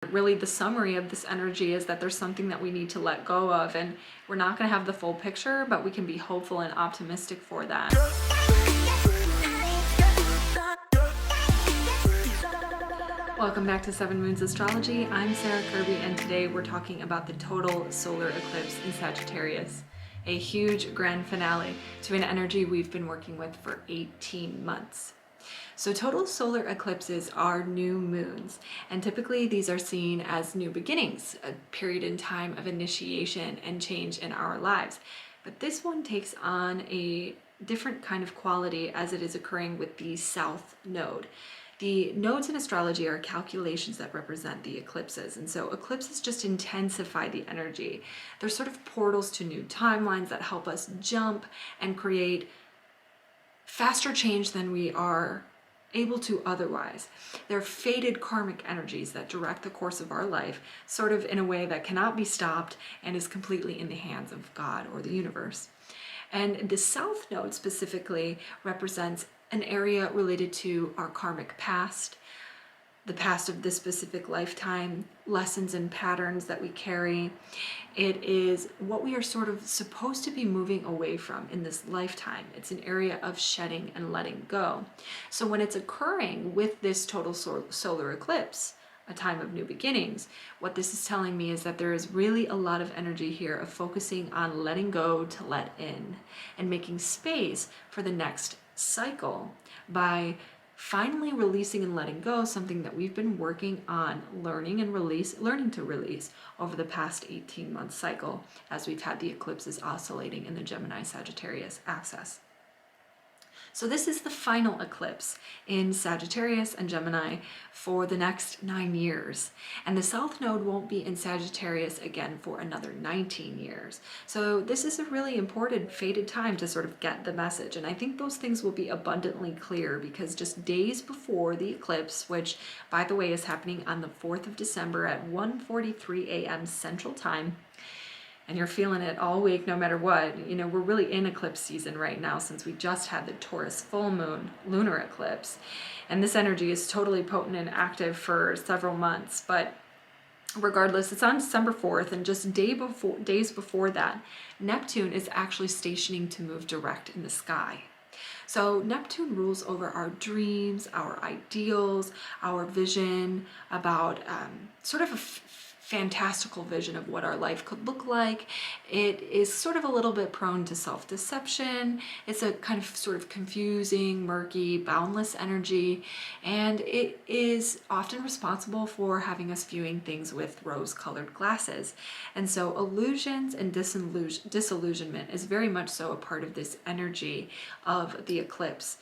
Really, the summary of this energy is that there's something that we need to let go of, and we're not going to have the full picture, but we can be hopeful and optimistic for that. Welcome back to 7 Moons Astrology. I'm Sarah Kirby, and today we're talking about the total solar eclipse in Sagittarius, a huge grand finale to an energy we've been working with for 18 months. So total solar eclipses are new moons, and typically these are seen as new beginnings, a period in time of initiation and change in our lives. But this one takes on a different kind of quality as it is occurring with the South Node. The nodes in astrology are calculations that represent the eclipses, and so eclipses just intensify the energy. They're sort of portals to new timelines that help us jump and create faster change than we are able to otherwise. They're fated karmic energies that direct the course of our life, sort of in a way that cannot be stopped and is completely in the hands of God or the universe. And the South Node specifically represents an area related to our karmic past, the past of this specific lifetime, lessons and patterns that we carry. It is what we are sort of supposed to be moving away from in this lifetime. It's an area of shedding and letting go. So when it's occurring with this total solar eclipse, a time of new beginnings, what this is telling me is that there is really a lot of energy here of focusing on letting go to let in and making space for the next cycle by finally releasing and letting go something that we've been working on learning to release over the past 18-month cycle as we've had the eclipses oscillating in the Gemini-Sagittarius axis. So this is the final eclipse in Sagittarius and Gemini for the next 9 years. And the South Node won't be in Sagittarius again for another 19 years. So this is a really important fated time to sort of get the message. And I think those things will be abundantly clear because just days before the eclipse, which by the way is happening on the 4th of December at 1:43 a.m. Central Time, and you're feeling it all week no matter what. You know, we're really in eclipse season right now since we just had the Taurus full moon lunar eclipse. And this energy is totally potent and active for several months. But regardless, it's on December 4th, and just days before that, Neptune is actually stationing to move direct in the sky. So Neptune rules over our dreams, our ideals, our vision about sort of a fantastical vision of what our life could look like. It is sort of a little bit prone to self-deception. It's a kind of sort of confusing, murky, boundless energy, and it is often responsible for having us viewing things with rose-colored glasses. And so illusions and disillusionment is very much so a part of this energy of the eclipse,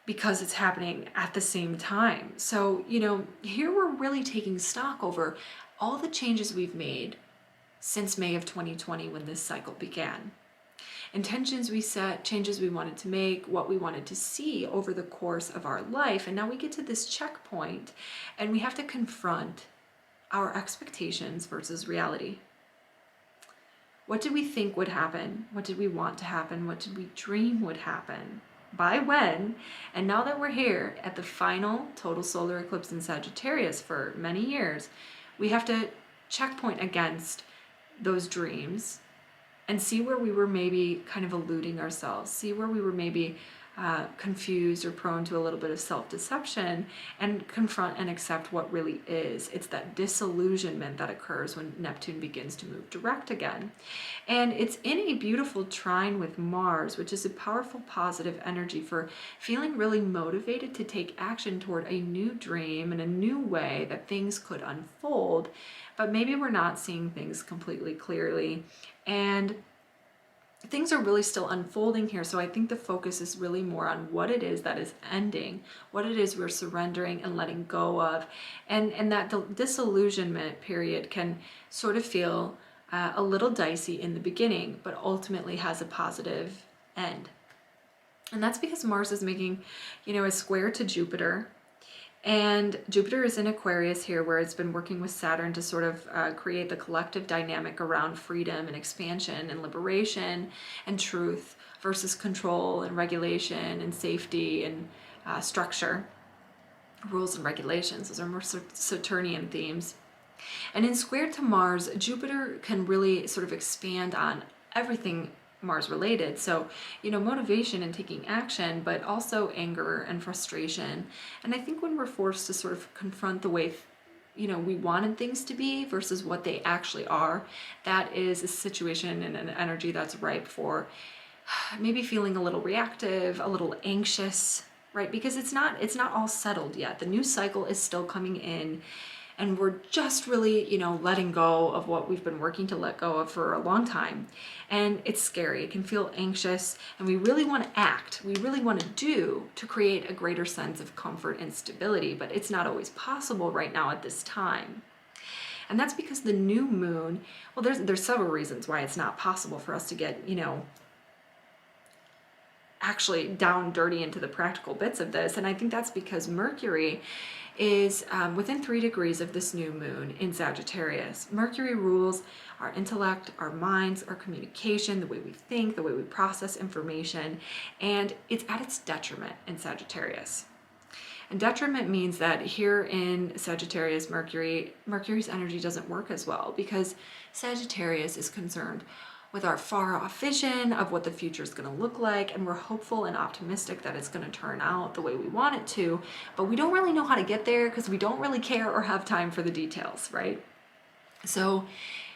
because it's happening at the same time. So, you know, here we're really taking stock over all the changes we've made since May of 2020 when this cycle began. Intentions we set, changes we wanted to make, what we wanted to see over the course of our life. And now we get to this checkpoint and we have to confront our expectations versus reality. What did we think would happen? What did we want to happen? What did we dream would happen? By when? And now that we're here at the final total solar eclipse in Sagittarius for many years, we have to checkpoint against those dreams and see where we were maybe kind of eluding ourselves, see where we were maybe confused or prone to a little bit of self-deception, and confront and accept what really is. It's that disillusionment that occurs when Neptune begins to move direct again. And it's in a beautiful trine with Mars, which is a powerful positive energy for feeling really motivated to take action toward a new dream and a new way that things could unfold, but maybe we're not seeing things completely clearly. And things are really still unfolding here, so I think the focus is really more on what it is that is ending, what it is we're surrendering and letting go of, and that disillusionment period can sort of feel a little dicey in the beginning, but ultimately has a positive end. And that's because Mars is making, you know, a square to Jupiter. And Jupiter is in Aquarius here, where it's been working with Saturn to sort of create the collective dynamic around freedom and expansion and liberation and truth versus control and regulation and safety and structure, rules and regulations. Those are more Saturnian themes. And in square to Mars, Jupiter can really sort of expand on everything Mars related. So, motivation and taking action, but also anger and frustration. And I think when we're forced to sort of confront the way we wanted things to be versus what they actually are, that is a situation and an energy that's ripe for maybe feeling a little reactive, a little anxious, right? Because it's not all settled yet. The new cycle is still coming in, and we're just really, letting go of what we've been working to let go of for a long time. And it's scary. It can feel anxious, and we really want to act. We really want to do to create a greater sense of comfort and stability, but it's not always possible right now at this time. And that's because the new moon, well, there's several reasons why it's not possible for us to get, actually down dirty into the practical bits of this. And I think that's because Mercury is within 3 degrees of this new moon in Sagittarius. Mercury rules our intellect, our minds, our communication, the way we think, the way we process information, and it's at its detriment in Sagittarius. And detriment means that here in Sagittarius, Mercury's energy doesn't work as well because Sagittarius is concerned with our far off vision of what the future is going to look like, and we're hopeful and optimistic that it's going to turn out the way we want it to, but we don't really know how to get there because we don't really care or have time for the details, right? So,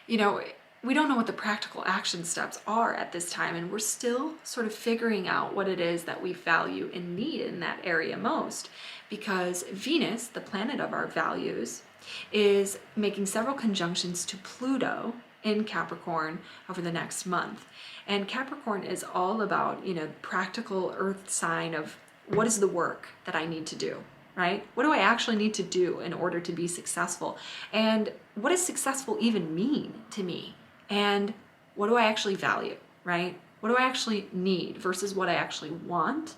we don't know what the practical action steps are at this time, and we're still sort of figuring out what it is that we value and need in that area most, because Venus, the planet of our values, is making several conjunctions to Pluto in Capricorn over the next month. And Capricorn is all about, practical earth sign of what is the work that I need to do, right? What do I actually need to do in order to be successful? And what does successful even mean to me? And what do I actually value, right? What do I actually need versus what I actually want?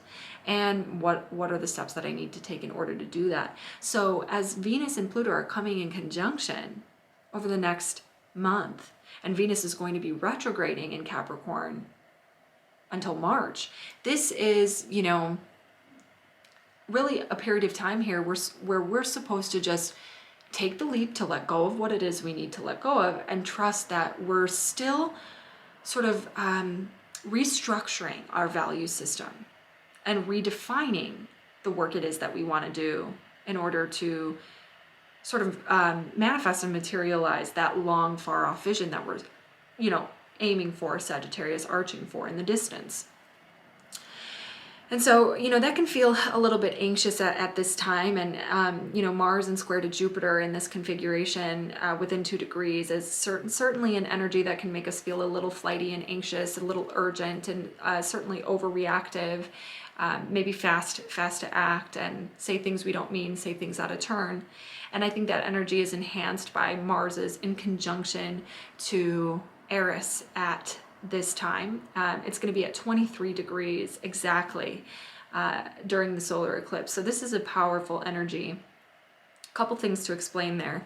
And what are the steps that I need to take in order to do that? So as Venus and Pluto are coming in conjunction over the next month, and Venus is going to be retrograding in Capricorn until March. This is, really a period of time here where we're supposed to just take the leap to let go of what it is we need to let go of and trust that we're still sort of restructuring our value system and redefining the work it is that we want to do in order to sort of manifest and materialize that long, far off vision that we're, aiming for, Sagittarius arching for in the distance. And so, that can feel a little bit anxious at this time. And, Mars and square to Jupiter in this configuration within 2 degrees is certainly an energy that can make us feel a little flighty and anxious, a little urgent, and certainly overreactive, maybe fast to act and say things we don't mean, say things out of turn. And I think that energy is enhanced by Mars's in conjunction to Eris at this time. It's going to be at 23 degrees exactly during the solar eclipse. So this is a powerful energy. A couple things to explain there.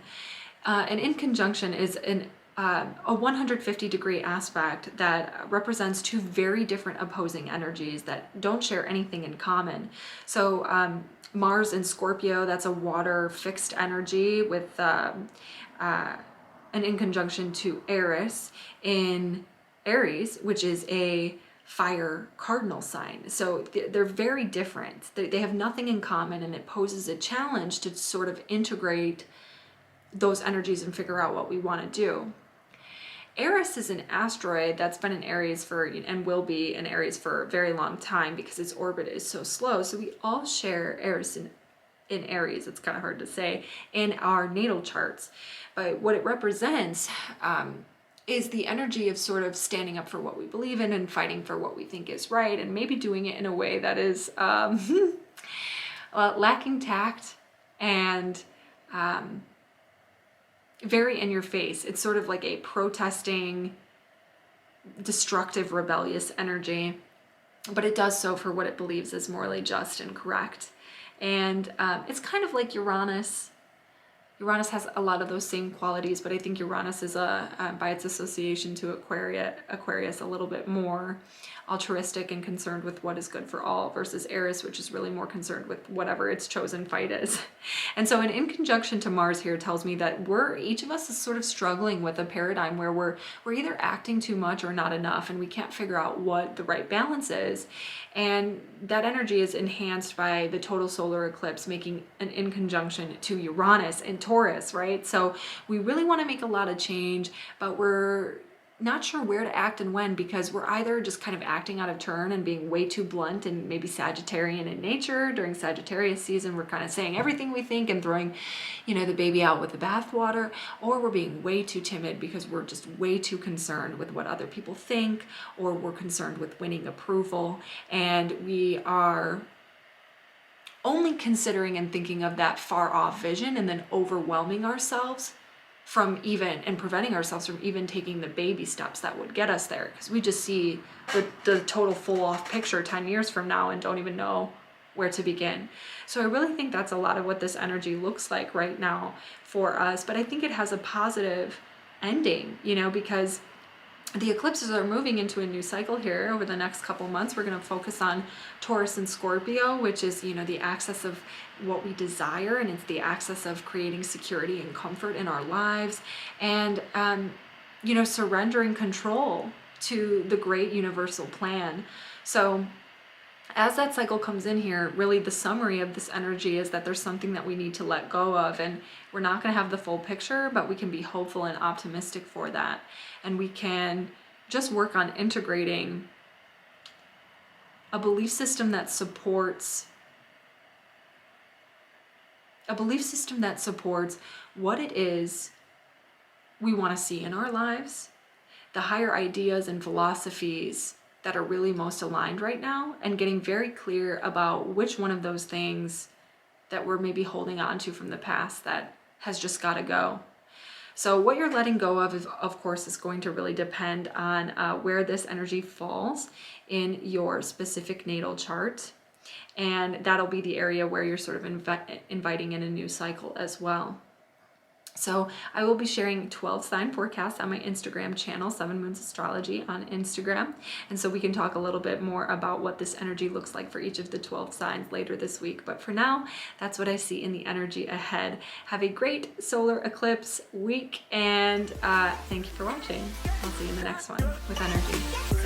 And in conjunction is a 150 degree aspect that represents 2 very different opposing energies that don't share anything in common. So Mars in Scorpio, that's a water fixed energy with and in conjunction to Eris in Aries, which is a fire cardinal sign. So they're very different. They have nothing in common, and it poses a challenge to sort of integrate those energies and figure out what we want to do. Eris is an asteroid that's been in Aries for, and will be in Aries for a very long time because its orbit is so slow. So we all share Eris in Aries, it's kind of hard to say, in our natal charts. But what it represents is the energy of sort of standing up for what we believe in and fighting for what we think is right, and maybe doing it in a way that is lacking tact and very in your face. It's sort of like a protesting, destructive, rebellious energy, but it does so for what it believes is morally just and correct. And it's kind of like Uranus. Uranus has a lot of those same qualities, but I think Uranus is by its association to Aquarius a little bit more altruistic and concerned with what is good for all, versus Eris, which is really more concerned with whatever its chosen fight is. And so an in conjunction to Mars here tells me that each of us is sort of struggling with a paradigm where we're either acting too much or not enough, and we can't figure out what the right balance is. And that energy is enhanced by the total solar eclipse making an in conjunction to Uranus in Taurus, right? So we really want to make a lot of change, but we're not sure where to act and when, because we're either just kind of acting out of turn and being way too blunt and maybe Sagittarian in nature. During Sagittarius season, we're kind of saying everything we think and throwing, the baby out with the bathwater, or we're being way too timid because we're just way too concerned with what other people think, or we're concerned with winning approval, and we are only considering and thinking of that far off vision and then overwhelming ourselves from and preventing ourselves from even taking the baby steps that would get us there, because we just see the total full off picture 10 years from now and don't even know where to begin. So I really think that's a lot of what this energy looks like right now for us, but I think it has a positive ending, because the eclipses are moving into a new cycle here over the next couple months. We're going to focus on Taurus and Scorpio, which is, the axis of what we desire, and it's the axis of creating security and comfort in our lives, and, surrendering control to the great universal plan. So as that cycle comes in here, really the summary of this energy is that there's something that we need to let go of, and we're not going to have the full picture, but we can be hopeful and optimistic for that. And we can just work on integrating a belief system that supports what it is we want to see in our lives, the higher ideas and philosophies that are really most aligned right now, and getting very clear about which one of those things that we're maybe holding on to from the past that has just got to go. So what you're letting go of course, is going to really depend on where this energy falls in your specific natal chart. And that'll be the area where you're sort of inviting in a new cycle as well. So I will be sharing 12 sign forecasts on my Instagram channel, 7 Moons Astrology on Instagram. And so we can talk a little bit more about what this energy looks like for each of the 12 signs later this week. But for now, that's what I see in the energy ahead. Have a great solar eclipse week, and thank you for watching. I'll see you in the next one with energy.